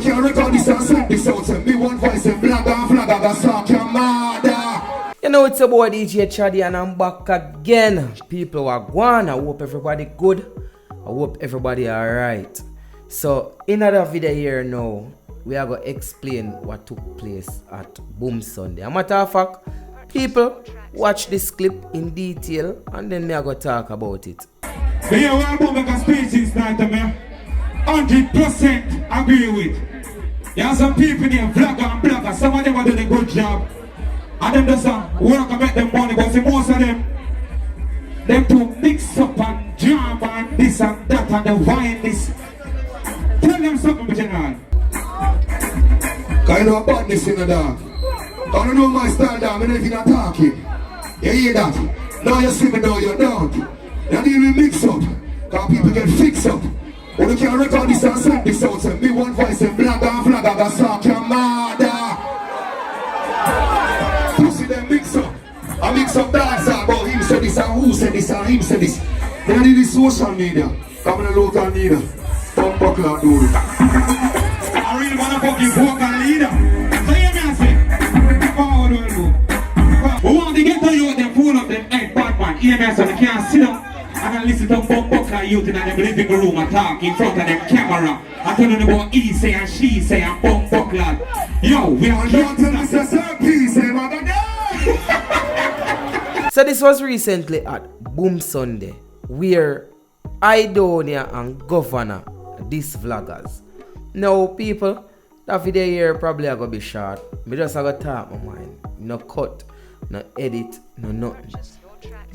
can't record this and send this out. Me one voice and flag and stalk your mother. You know, it's your boy DJ Chaddy and I'm back again. People are gone. I hope everybody good. I hope everybody alright. So, in another video here now, we are going to explain what took place at Boom Sunday. As a matter of fact, people watch this clip in detail and then we are going to talk about it. So yeah, we are going to make a speech this night, man. 100% agree with. There are some people there, vlogger and blogger. Some of them are doing a good job. And them just work and make them money. But see, most of them to mix up and jam and this and that and the wine this. Tell them something, General. Kind of badness in the dog. I don't know my style, dog. I'm not even talking. You hear that? Now you see me, now you don't. You need to mix up. Because people get fixed up. When you can't record this and send this out. Me one voice and flag and stalk your mother. Pussy them mix up. I mix up dance about him said this and who said this and him said this. They need this social media. Come in the local leader. Don't buckle and do it. I really want to fucking vocal leader. So hear me I say, forward will go. We want to get to you, them full of them head bad man. Hear me I say, they can't sit down and listen to buckle youth in them living room and talk in front of them camera. I tell them about he say and she say and buckle. Yo, we are not tell me say peace, So this was recently at Boom Sunday, where Aidonia and Govanna Diss vloggers. Now people, that video here probably are gonna be short. Me just have to talk my mind. No cut, no edit, no nothing.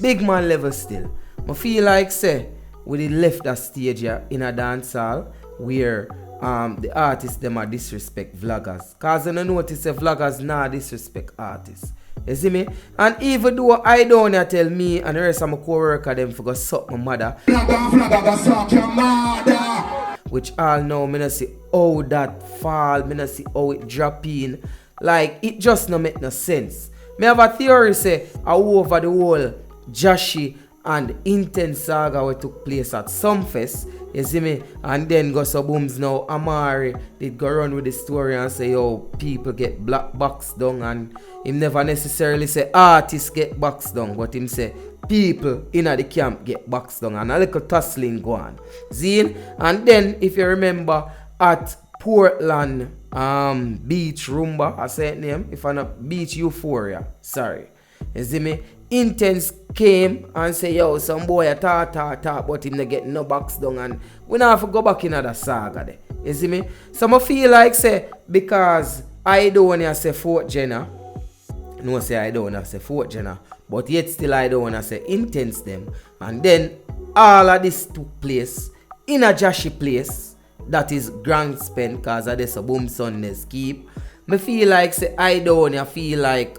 Big man level still. I feel like say we left that stage here in a dance hall where the artists them are disrespect vloggers. Cause I notice the vloggers nah disrespect artists. You see me? And even though I don't tell me and the rest of my co-worker them for go suck my mother. Which all know me not see how that fall, me not see how it drop in. Like it just no make no sense. Me have a theory say over the whole Joshy and Intense saga what took place at Sumfest, you see me? And then go so booms now Amari did go run with the story and say yo people get black box down, and him never necessarily say artists get box down, but him say people in the camp get box down and a little tussling go on. Zine? And then if you remember at Portland Beach Rumba, I say it name, if I not Beach Euphoria, sorry. You see me? Intense came and say, yo, some boy a talk, but him not get no box down, and we not have to go back in the saga there. You see me? So I feel like say, because I don't want to say Fort Jenna, no say I don't want to say Fort Jenna, but yet still I don't want to say Intense them. And then all of this took place in a Joshy place, that is Grand Spend, cause of this a Boom Sundays keep. Me feel like say I don't want to feel like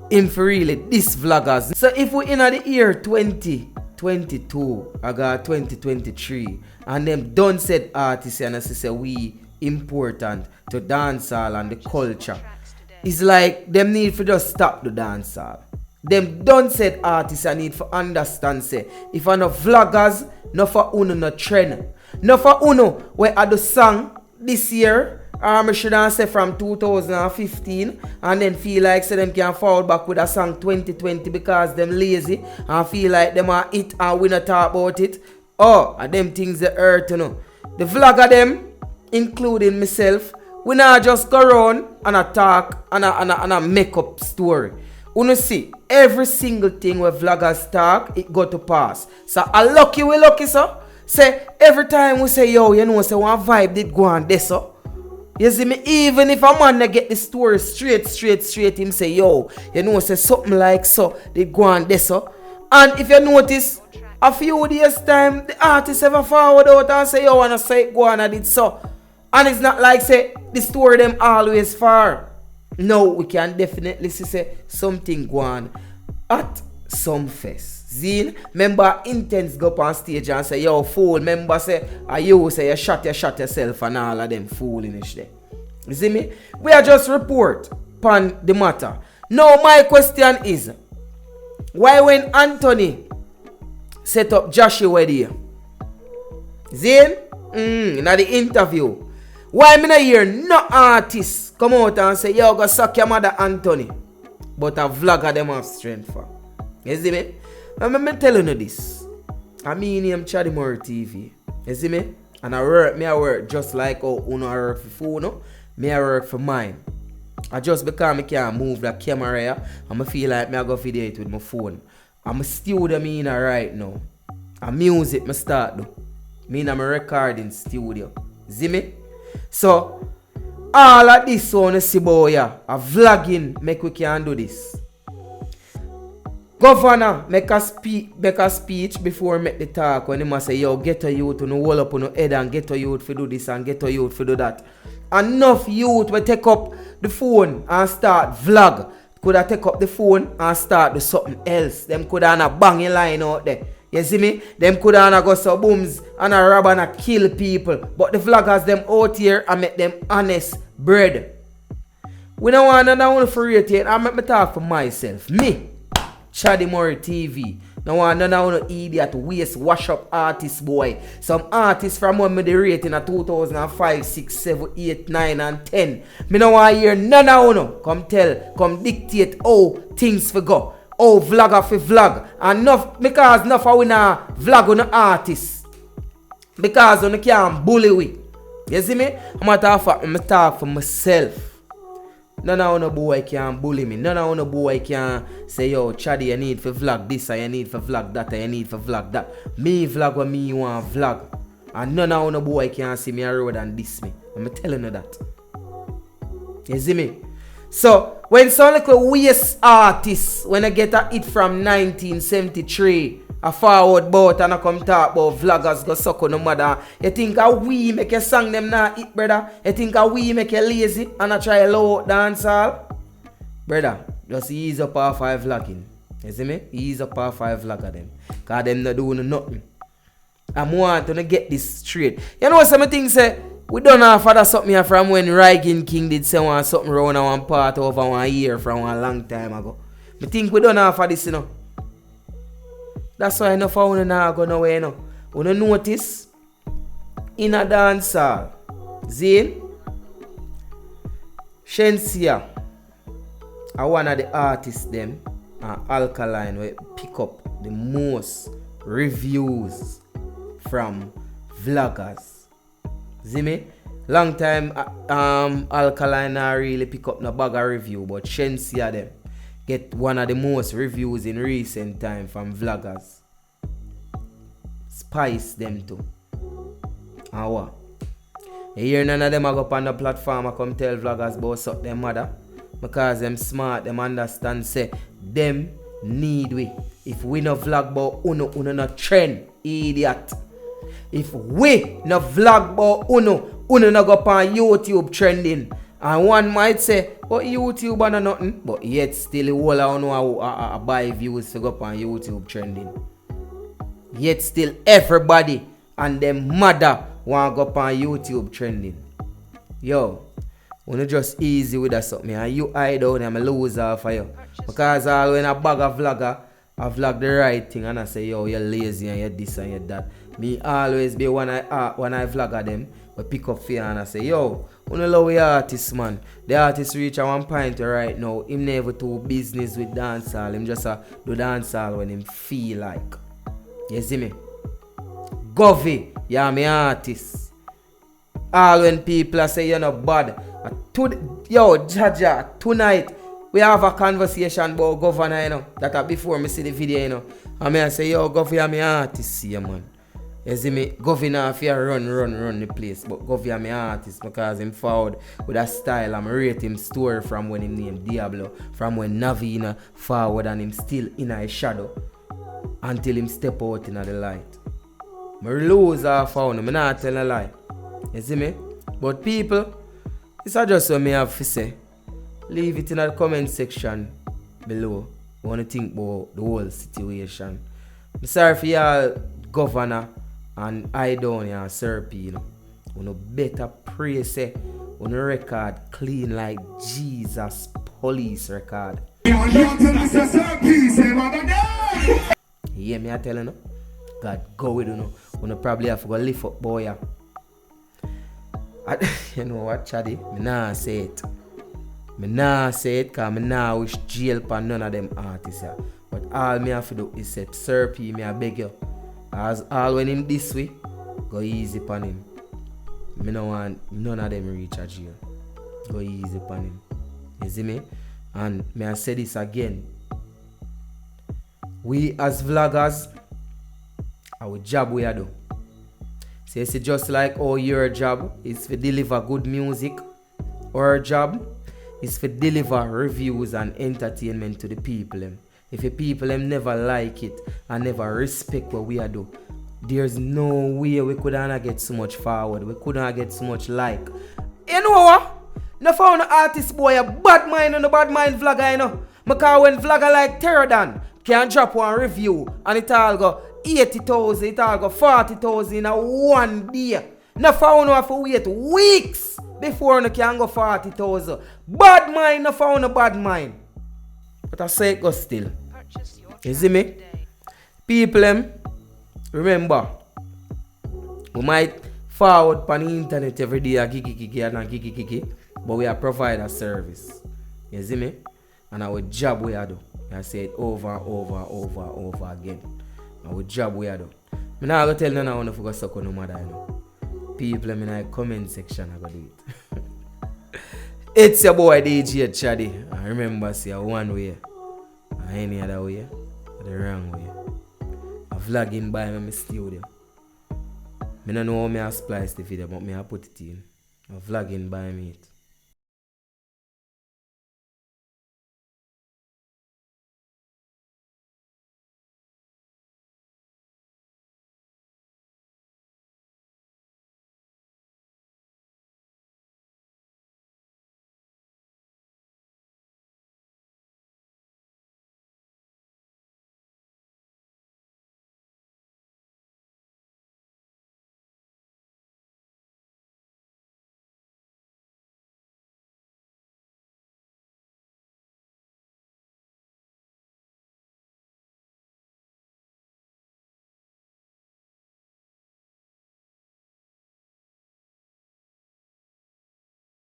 him for really this vloggers. So if we in the year 2022, I got 2023, and them done said artists and I say we important to dancehall and the culture, it's like them need for just stop the dancehall. Them done said artists I need for understand say if I no vloggers, no for uno no trend, no for uno where I do song this year. I should say from 2015 and then feel like say them can fall back with a song 2020 because them lazy and feel like them are it and we not talk about it. Oh, and them things that hurt, you know. The vlogger them, including myself, we not just go around and talk and a make up story. You see, every single thing where vloggers talk, it go to pass. So I lucky we lucky so. Say every time we say yo, you know, say one vibe did go on this so. You see me, even if a man get the story straight, him say, yo, you know, say something like so, they go on this so. And if you notice, a few days time, the artist ever forward out and say, yo, and I say, go on, I did so. And it's not like, say, the story them always far. No, we can definitely see, say, something go on at Sumfest. Zine, remember Intense go up on stage and say, yo, fool. Remember say, you say you shot yourself and all of them foolishness there. You see me? We are just report upon the matter. Now my question is, why when Anthony set up Joshua wedding, Zine, in the interview, Why me not hear no artist come out and say, yo, go suck your mother Anthony? But a vlogger them have strength for. You see me? I'm telling you this. I mean, I'm Chaddy TV. You see me? And I work just like how Uno work for phone. Me I work for mine. I just because I can't move the camera here, and I feel like I go video it with my phone. I'm a studio right now. And music I start do. I'm a recording studio. See me? So all of this on see boy, a vlogging make we can do this. Governor make a speech before make the talk when he must say, yo, get a youth to no wall up on no head and get a youth for do this and get a youth for do that. Enough youth will take up the phone and start vlog. Could have take up the phone and start do something else. Them could have a banging line out there. You see me? Them could have go so booms and a rob and a kill people. But the vloggers them out here and make them honest bread. We don't want another one for rate it. I make me talk for myself. Me, Chaddy TV. No want another one idiot waste wash up artist boy. Some artists from when me the rating at 2005, 6, 7, 8, 9 and 10. Me no want hear none of one come dictate how things for go. Oh, vlogger for vlog. And enough because enough of we na vlog on the artist. Because we can't bully we. You see me? I'm talk for myself. None of no boy can bully me. None of no boy can say, yo, Chaddy, you need for vlog this and you need for vlog that and you need for vlog that. Me vlog what me want vlog. And none of no boy can see me a road and diss me. I'm telling you that. You see me? So, when some little waste artists, when I get a hit from 1973, a forward boat and I come talk about vloggers go suck on the mother, you think we make a song them not hit, brother? You think we make a lazy and I try low dance all? Brother, just ease up our 5 vlogging. You see me? Ease up our 5 vlogger them. Because them not doing nothing. I want to get this straight. You know what some things say? We don't have for something here from when Rygin King did say one something around one part over 1 year from one long time ago. I think we don't have for this, you know. That's why enough of you not go nowhere, you know. When you notice, in a dance hall, Zane, Shensia are one of the artists them and Alkaline will pick up the most reviews from vloggers. See me? Long time Alkaline not really pick up no bag of review, but Shensia them get one of the most reviews in recent time from vloggers. Spice them too. And what? You hear none of them go up on the platform and come tell vloggers about suck them mother. Because them smart, them understand say them need we. If we no vlog about uno no trend, idiot. If we no vlog about uno no go up on YouTube trending. And one might say, but YouTube are nothing. But yet still all I know buy views to go up on YouTube trending. Yet still everybody and them mother want to go up on YouTube trending. Yo, wanna just easy with that something. And you Aidonia, I'm a loser for you. Because all when I bag a vlogger, I vlog the right thing and I say, yo, you're lazy and you're this and you're that. Me always be when I vlogger them, I pick up fear and I say, yo, I don't love the artist, man. The artist reach at one point right now. Him never do business with dancehall. Him just do dancehall when him feel like. You see me? Govy, yeah, me artist. All when people say you're not bad. Yo, Jaja, tonight we have a conversation about Governor, you know. That before me see the video, you know. And I say, yo, Govy, I'm an artist here, man. You see me, Governor if you run the place, but Governor my artist because him forward with a style. I'm rate him story from when him named Diablo, from when Navina forward and him still in a shadow until him step out in the light. My lose are found, I'm not telling a lie. You see me? But people, it's just what me have to say. Leave it in the comment section below. I want to think about the whole situation. I'm sorry for y'all, Governor and Aidonia and Serpi, you know. You better pray say on a record clean like Jesus police record. Yeah, me I tell you no. God go with you know. You probably have to go lift up boy. You know what, Chaddy? Me nah say it. Me nah say it because me nah wish jail for none of them artists. Yeah. But all me have to do is say, Sir P, me I beg you. As all when him this way, go easy upon him. Me no want none of them reach a jail. Go easy upon him. You see me? And may I say this again. We as vloggers, our job we are do. So it's just like your job is to deliver good music. Our job is to deliver reviews and entertainment to the people. If the people never like it and never respect what we are do, there's no way we could not get so much forward. We could not get so much like. You know what? No found an artist boy a bad mind and a bad mind vlogger, you know. Because when vlogger like Terradan can drop one review and it all go 80,000, it all go 40,000 in a one day. No found have to wait weeks before you can go 40,000. Bad mind, no found a bad mind. But I say it go still. You see me? People, remember, we might forward on the internet every day a gigi, but we are provide a service. You see me? And our job we are do. I say it over again. Our job we are do. I'm not going to tell you now if you go suck on no mother, you know. People in the comment section are going to do it. It's your boy DJ Chaddy. And remember, see one way. And any other way, the wrong way. I'm vlogging by my studio. I don't know how I splice the video, but I put it in. I'm vlogging by me.